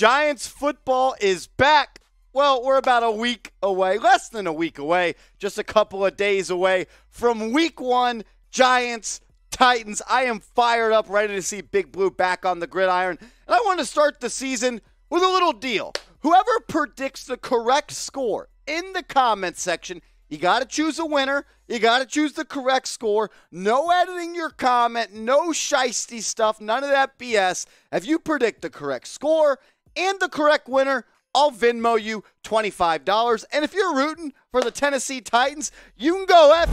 Giants football is back. Well, we're about a week away, less than a week away, just a couple of days away from week 1, Giants, Titans. I am fired up, ready to see Big Blue back on the gridiron. And I want to start the season with a little deal. Whoever predicts the correct score in the comments section, you got to choose a winner. You got to choose the correct score. No editing your comment. No shiesty stuff. None of that BS. If you predict the correct score and the correct winner, I'll Venmo you $25. And if you're rooting for the Tennessee Titans, you can go F.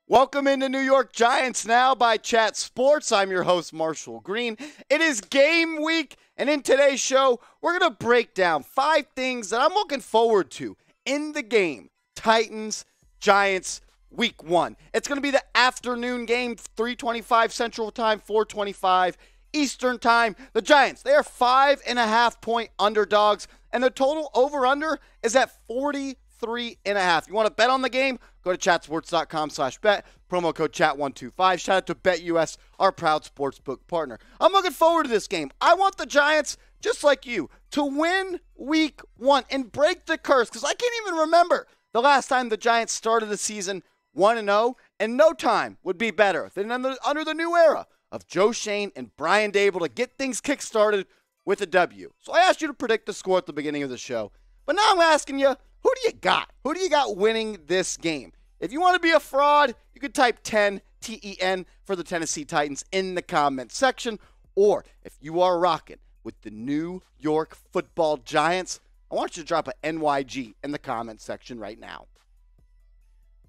Welcome into New York Giants Now by Chat Sports. I'm your host, Marshall Green. It is game week, and in today's show, we're going to break down 5 things that I'm looking forward to in the game. Titans, Giants, Week 1. It's going to be the afternoon game, 3:25 Central Time, 4:25 Eastern Time. The Giants, they are 5.5-point underdogs, and the total over-under is at 43.5. You want to bet on the game? Go to chatsports.com/bet. Promo code chat125. Shout out to BetUS, our proud sportsbook partner. I'm looking forward to this game. I want the Giants, just like you, to win Week 1 and break the curse, because I can't even remember the last time the Giants started the season 1-0, and no time would be better than under the new era of Joe Schoen and Brian Daboll to get things kick-started with a W. So I asked you to predict the score at the beginning of the show, but now I'm asking you, who do you got? Who do you got winning this game? If you want to be a fraud, you could type 10, T-E-N, for the Tennessee Titans in the comments section, or if you are rocking with the New York Football Giants, I want you to drop an NYG in the comments section right now.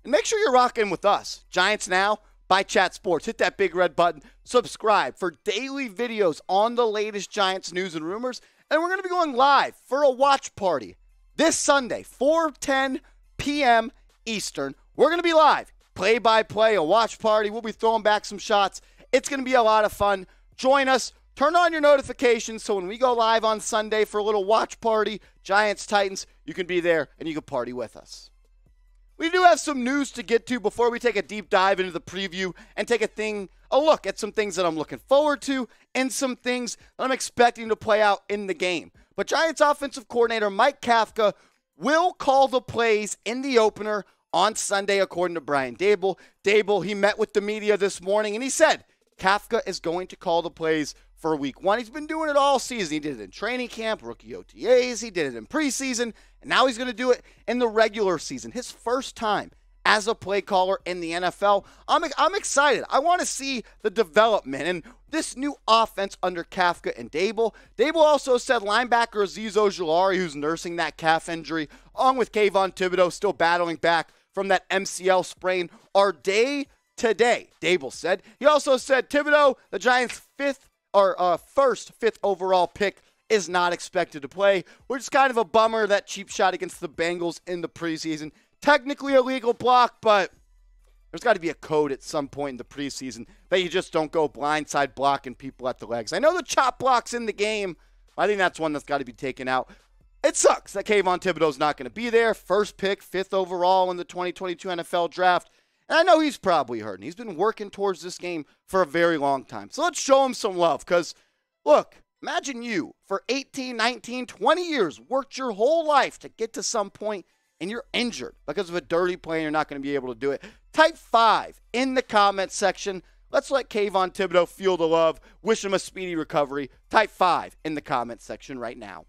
And make sure you're rocking with us. Giants Now by Chat Sports. Hit that big red button. Subscribe for daily videos on the latest Giants news and rumors. And we're going to be going live for a watch party this Sunday, 4:10 p.m. Eastern. We're going to be live. Play-by-play, a watch party. We'll be throwing back some shots. It's going to be a lot of fun. Join us. Turn on your notifications so when we go live on Sunday for a little watch party, Giants, Titans, you can be there and you can party with us. We do have some news to get to before we take a deep dive into the preview and take a look at some things that I'm looking forward to and some things that I'm expecting to play out in the game. But Giants offensive coordinator Mike Kafka will call the plays in the opener on Sunday, according to Brian Daboll. Daboll, he met with the media this morning, and he said Kafka is going to call the plays for Week 1. He's been doing it all season. He did it in training camp, rookie OTAs. He did it in preseason, and now he's going to do it in the regular season. His first time as a play caller in the NFL. I'm excited. I want to see the development and this new offense under Kafka and Daboll. Daboll also said linebacker Azeez Ojulari, who's nursing that calf injury, along with Kayvon Thibodeaux, still battling back from that MCL sprain, are day to day, Daboll said. He also said Thibodeaux, the Giants' first fifth overall pick, is not expected to play, which is kind of a bummer. That cheap shot against the Bengals in the preseason. Technically a legal block, but there's got to be a code at some point in the preseason that you just don't go blindside blocking people at the legs. I know the chop block's in the game. I think that's one that's got to be taken out. It sucks that Kayvon Thibodeaux's not going to be there. First pick, 5th overall in the 2022 NFL Draft. And I know he's probably hurting. He's been working towards this game for a very long time. So let's show him some love because, look, imagine you for 18, 19, 20 years worked your whole life to get to some point and you're injured because of a dirty play and you're not going to be able to do it. Type 5 in the comments section. Let's let Kayvon Thibodeaux feel the love. Wish him a speedy recovery. Type 5 in the comments section right now.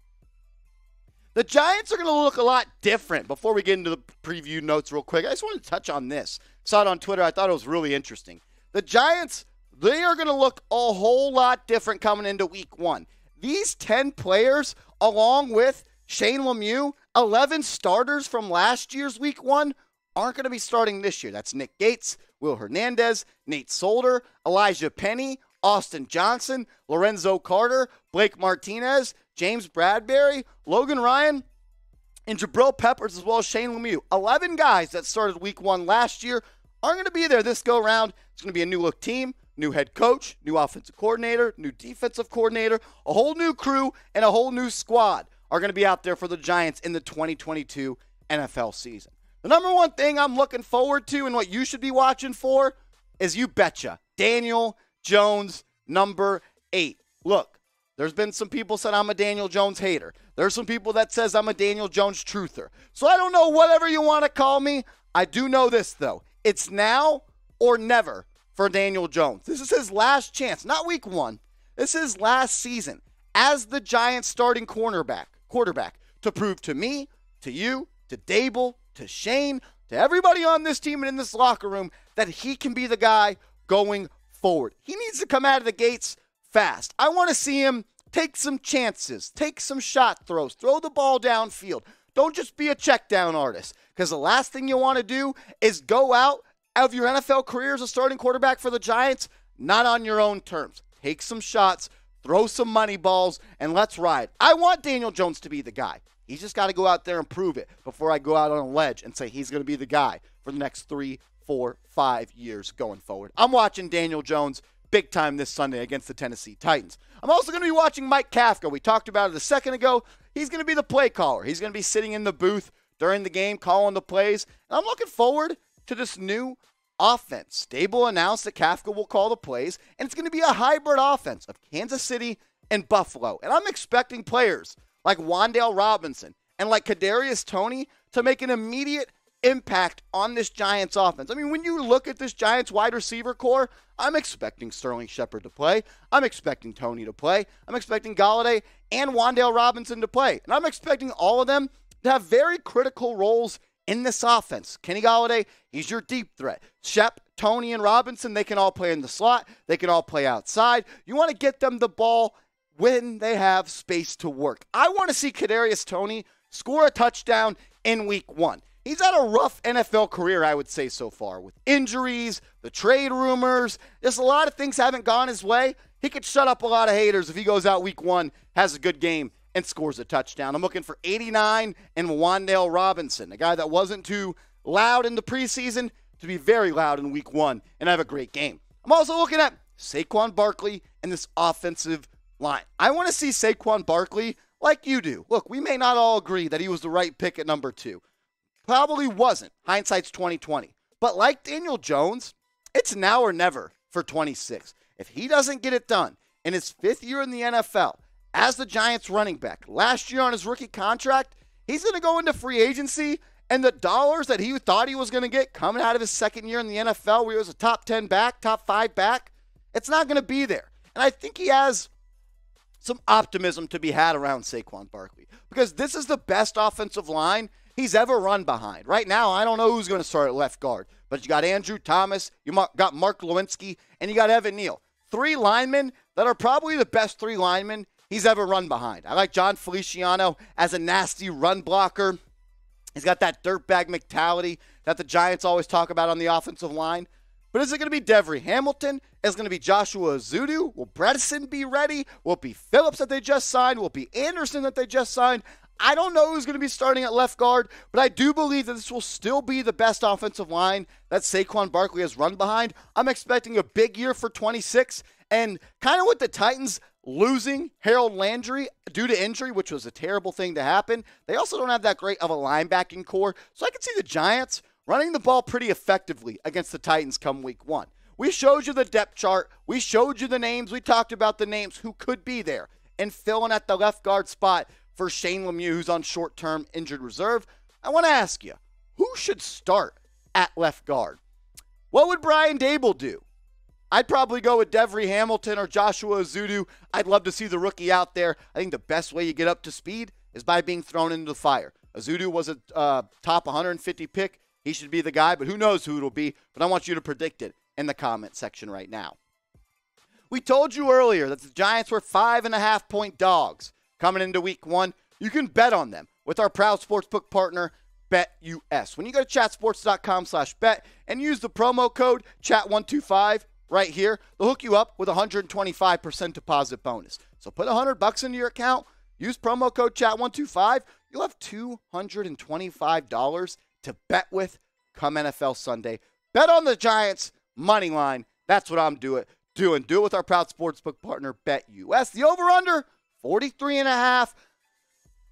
The Giants are going to look a lot different. Before we get into the preview notes real quick, I just want to touch on this. Saw it on Twitter. I thought it was really interesting. The Giants, they are going to look a whole lot different coming into Week 1. These 10 players, along with Shane Lemieux, 11 starters from last year's Week 1, aren't going to be starting this year. That's Nick Gates, Will Hernandez, Nate Solder, Elijah Penny, Austin Johnson, Lorenzo Carter, Blake Martinez, James Bradbury, Logan Ryan, and Jabril Peppers, as well as Shane Lemieux. 11 guys that started Week 1 last year aren't going to be there this go-round. It's going to be a new-look team, new head coach, new offensive coordinator, new defensive coordinator, a whole new crew, and a whole new squad are going to be out there for the Giants in the 2022 NFL season. The number one thing I'm looking forward to and what you should be watching for is You Betcha Daniel Jones, number 8. Look, there's been some people said I'm a Daniel Jones hater. There's some people that says I'm a Daniel Jones truther. So I don't know, whatever you want to call me. I do know this, though. It's now or never for Daniel Jones. This is his last chance, not week 1. This is his last season as the Giants starting quarterback to prove to me, to you, to Daboll, to Shane, to everybody on this team and in this locker room that he can be the guy going forward. He needs to come out of the gates fast. I want to see him take some chances, take some shot throws, throw the ball downfield. Don't just be a check down artist, because the last thing you want to do is go out of your NFL career as a starting quarterback for the Giants, not on your own terms. Take some shots, throw some money balls, and let's ride. I want Daniel Jones to be the guy. He's just got to go out there and prove it before I go out on a ledge and say he's going to be the guy for the next 3, 4, 5 years going forward. I'm watching Daniel Jones big time this Sunday against the Tennessee Titans. I'm also going to be watching Mike Kafka. We talked about it a second ago. He's going to be the play caller. He's going to be sitting in the booth during the game calling the plays. And I'm looking forward to this new offense. Daboll announced that Kafka will call the plays, and it's going to be a hybrid offense of Kansas City and Buffalo. And I'm expecting players like Wan'Dale Robinson and like Kadarius Toney to make an immediate impact on this Giants offense. I mean, when you look at this Giants wide receiver core, I'm expecting Sterling Shepard to play. I'm expecting Toney to play. I'm expecting Golladay and Wan'Dale Robinson to play. And I'm expecting all of them to have very critical roles in this offense. Kenny Golladay, he's your deep threat. Shep, Toney, and Robinson, they can all play in the slot. They can all play outside. You want to get them the ball when they have space to work. I want to see Kadarius Toney score a touchdown in week 1. He's had a rough NFL career, I would say, so far, with injuries, the trade rumors. Just a lot of things haven't gone his way. He could shut up a lot of haters if he goes out week 1, has a good game, and scores a touchdown. I'm looking for 89 and Wan'Dale Robinson, a guy that wasn't too loud in the preseason, to be very loud in week 1 and have a great game. I'm also looking at Saquon Barkley and this offensive line. I want to see Saquon Barkley like you do. Look, we may not all agree that he was the right pick at number 2. Probably wasn't. Hindsight's 20/20. But like Daniel Jones, it's now or never for 26. If he doesn't get it done in his 5th year in the NFL as the Giants running back, last year on his rookie contract, he's going to go into free agency, and the dollars that he thought he was going to get coming out of his 2nd year in the NFL, where he was a top 10 back, top 5 back, it's not going to be there. And I think he has some optimism to be had around Saquon Barkley, because this is the best offensive line he's ever run behind. Right now, I don't know who's going to start at left guard, but you got Andrew Thomas, you got Mark Lewinsky, and you got Evan Neal. 3 linemen that are probably the best 3 linemen he's ever run behind. I like John Feliciano as a nasty run blocker. He's got that dirtbag mentality that the Giants always talk about on the offensive line. But is it going to be Devery Hamilton? Is it going to be Joshua Ojulari? Will Bredesen be ready? Will it be Phillips that they just signed? Will it be Anderson that they just signed? I don't know who's going to be starting at left guard, but I do believe that this will still be the best offensive line that Saquon Barkley has run behind. I'm expecting a big year for 26, and kind of with the Titans losing Harold Landry due to injury, which was a terrible thing to happen, they also don't have that great of a linebacking core, so I can see the Giants running the ball pretty effectively against the Titans come week 1. We showed you the depth chart. We showed you the names. We talked about the names who could be there and filling at the left guard spot for Shane Lemieux, who's on short-term injured reserve. I want to ask you, who should start at left guard? What would Brian Daboll do? I'd probably go with Devery Hamilton or Joshua Ojulari. I'd love to see the rookie out there. I think the best way you get up to speed is by being thrown into the fire. Ojulari was a top 150 pick. He should be the guy, but who knows who it'll be. But I want you to predict it in the comment section right now. We told you earlier that the Giants were 5.5-point dogs coming into week 1. You can bet on them with our proud sportsbook partner, BetUS. When you go to chatsports.com/bet and use the promo code chat125 right here, they'll hook you up with a 125% deposit bonus. So put $100 into your account, use promo code chat125. You'll have $225 to bet with come NFL Sunday. Bet on the Giants money line. That's what I'm doing. Do it with our proud sportsbook partner, BetUS. The over-under, 43.5.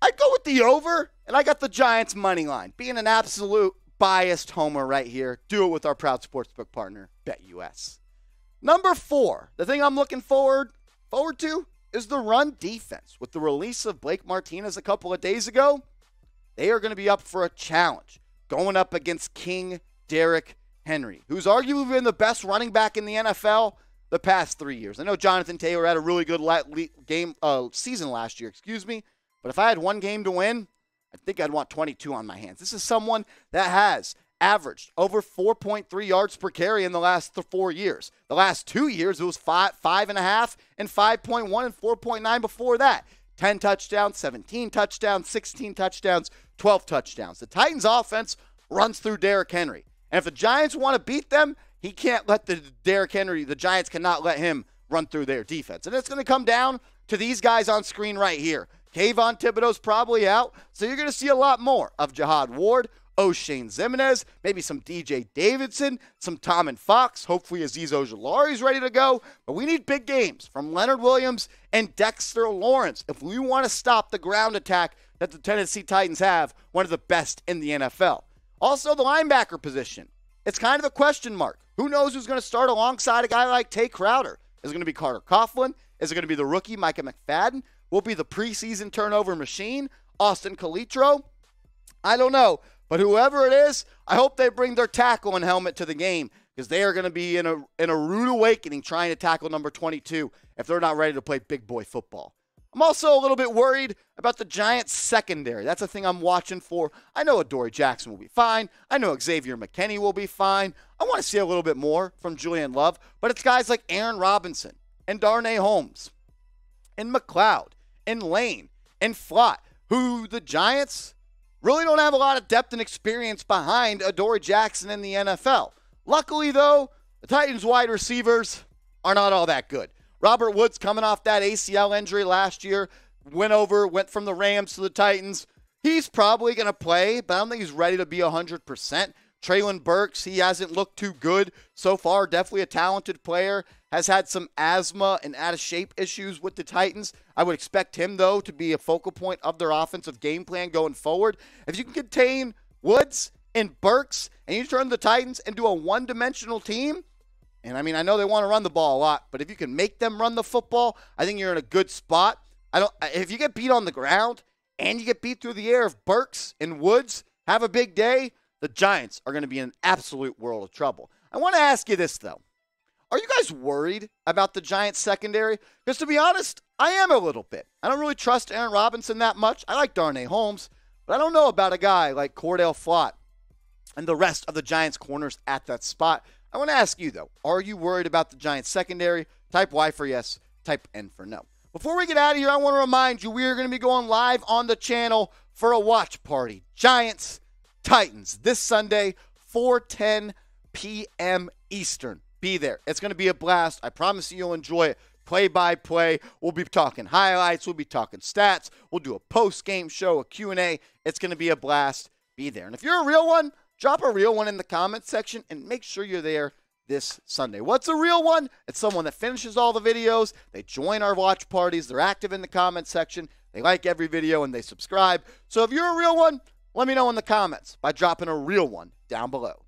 I'd go with the over, and I got the Giants money line. Being an absolute biased homer right here, do it with our proud sportsbook partner, BetUS. Number 4, the thing I'm looking forward to is the run defense. With the release of Blake Martinez a couple of days ago, they are going to be up for a challenge going up against King Derrick Henry, who's arguably been the best running back in the NFL the past 3 years. I know Jonathan Taylor had a really good season last year, but if I had one game to win, I think I'd want 22 on my hands. This is someone that has averaged over 4.3 yards per carry in the last 4 years. The last 2 years, it was 5.5 and 5.1 and 4.9 before that. 10 touchdowns, 17 touchdowns, 16 touchdowns, 12 touchdowns. The Titans offense runs through Derrick Henry. And if the Giants want to beat them, he can't let the Giants cannot let him run through their defense. And it's going to come down to these guys on screen right here. Kayvon Thibodeaux's probably out, so you're going to see a lot more of Jihad Ward, O'Shane Ximenez, maybe some DJ Davidson, some Tom and Fox. Hopefully Azeez Ojulari is ready to go. But we need big games from Leonard Williams and Dexter Lawrence if we want to stop the ground attack that the Tennessee Titans have, one of the best in the NFL. Also, the linebacker position. It's kind of a question mark. Who knows who's going to start alongside a guy like Tay Crowder? Is it going to be Carter Coughlin? Is it going to be the rookie Micah McFadden? Will it be the preseason turnover machine, Austin Calitro? I don't know. But whoever it is, I hope they bring their tackle and helmet to the game because they are going to be in a rude awakening trying to tackle number 22 if they're not ready to play big boy football. I'm also a little bit worried about the Giants secondary. That's a thing I'm watching for. I know Adoree Jackson will be fine. I know Xavier McKinney will be fine. I want to see a little bit more from Julian Love, but it's guys like Aaron Robinson and Darnay Holmes and McLeod and Lane and Flott, who the Giants really don't have a lot of depth and experience behind Adoree Jackson in the NFL. Luckily, though, the Titans wide receivers are not all that good. Robert Woods coming off that ACL injury last year, went from the Rams to the Titans. He's probably going to play, but I don't think he's ready to be 100%. Treylon Burks, he hasn't looked too good so far. Definitely a talented player. Has had some asthma and out-of-shape issues with the Titans. I would expect him, though, to be a focal point of their offensive game plan going forward. If you can contain Woods and Burks, and you turn the Titans into a one-dimensional team, and I know they want to run the ball a lot, but if you can make them run the football, I think you're in a good spot. If you get beat on the ground and you get beat through the air, if Burks and Woods have a big day, the Giants are going to be in an absolute world of trouble. I want to ask you this, though. Are you guys worried about the Giants secondary? Because to be honest, I am a little bit. I don't really trust Aaron Robinson that much. I like Darnay Holmes, but I don't know about a guy like Cordell Flott and the rest of the Giants corners at that spot. I want to ask you, though, are you worried about the Giants secondary? Type Y for yes, type N for no. Before we get out of here, I want to remind you we are going to be going live on the channel for a watch party. Giants, Titans, this Sunday, 4:10 p.m. Eastern. Be there. It's going to be a blast. I promise you you'll enjoy it. Play-by-play. We'll be talking highlights. We'll be talking stats. We'll do a post-game show, a Q&A. It's going to be a blast. Be there. And if you're a real one, drop a real one in the comments section and make sure you're there this Sunday. What's a real one? It's someone that finishes all the videos. They join our watch parties. They're active in the comments section. They like every video and they subscribe. So if you're a real one, let me know in the comments by dropping a real one down below.